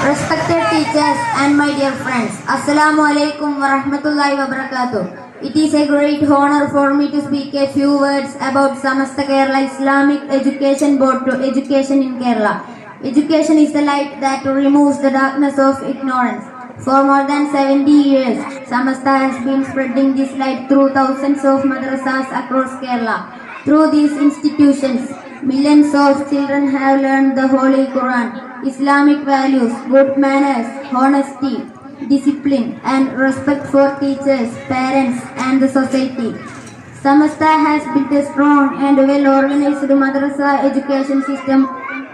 Respected teachers and my dear friends, Assalamu alaikum wa rahmatullahi wa barakatuh. It is a great honor for me to speak a few words about Samasta Kerala Islamic Education Board to Education in Kerala. Education is the light that removes the darkness of ignorance. For more than 70 years, Samasta has been spreading this light through thousands of madrasas across Kerala. Through these institutions, millions of children have learned the Holy Quran, Islamic values, good manners, honesty, discipline, and respect for teachers, parents, and the society. Samasta has built a strong and well-organized madrasa education system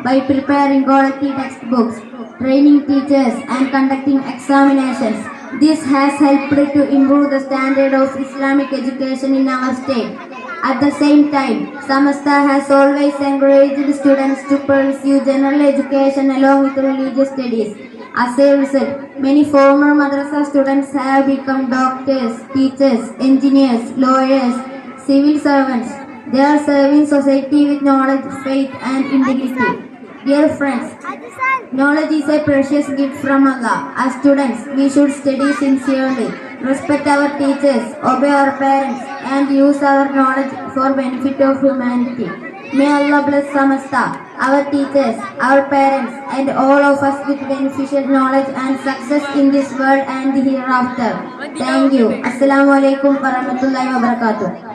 by preparing quality textbooks, training teachers, and conducting examinations. This has helped to improve the standard of Islamic education in our state. At the same time, Samasta has always encouraged students to pursue general education along with religious studies. As a result, many former madrasa students have become doctors, teachers, engineers, lawyers, civil servants. They are serving society with knowledge, faith, and integrity. Dear friends, knowledge is a precious gift from Allah. As students, we should study sincerely, respect our teachers, obey our parents, and use our knowledge for benefit of humanity. May Allah bless Samasta, our teachers, our parents, and all of us with beneficial knowledge and success in this world and the hereafter. Thank you. Assalamu alaikum wa rahmatullahi wa barakatuh.